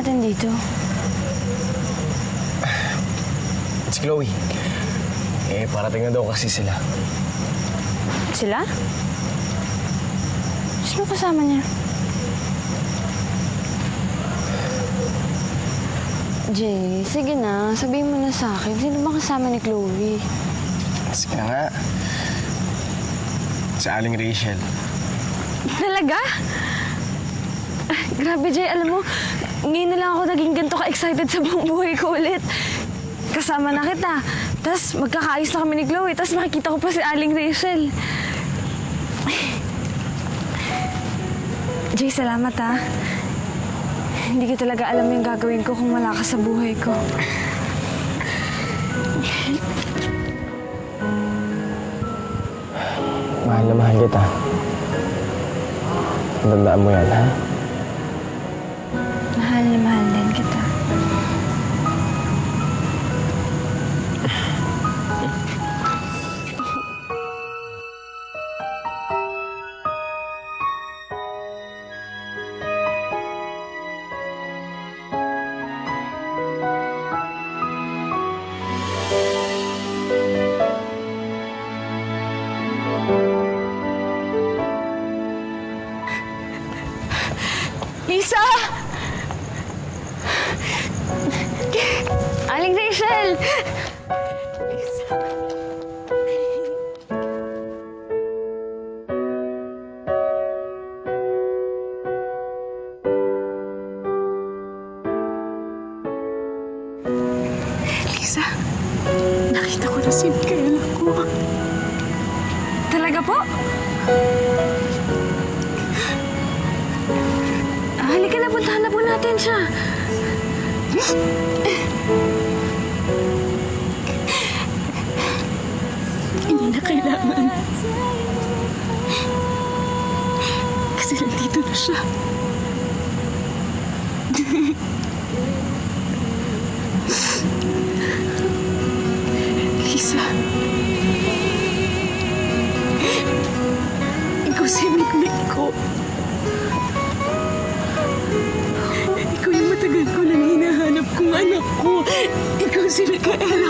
natin dito? Si Chloe. Parating na daw kasi sila. Sila? Sino kasama niya? Jay, sige na. Sabihin mo na sa akin. Sino ba kasama ni Chloe? Sige na nga. Si Aling Rachel. Talaga? Ay, grabe, Jay. Alam mo, ngayon na lang ako naging ganito ka-excited sa buong buhay ko ulit. Kasama na kita. Tapos magkakaayos na kami ni Chloe. Tapos makikita ko pa si Aling Rachel. Jay, salamat ha. Hindi ko talaga alam yung gagawin ko kung wala ka sa buhay ko. Mahal na mahal kita. Tandaan mo yan, ha? Mahal na mahal din kita. Lisa! Aling Rachel! Lisa! Lisa, nakita ko na si Micaela ko. Talaga po? Halika na, puntahan na po natin siya. Hindi na kailangan. Kasi nandito na siya. Lisa. Ikaw si Mikmik ko. Ikaw yung matagal ko nang hinahanap kong anak ko. Ikaw si Micaela.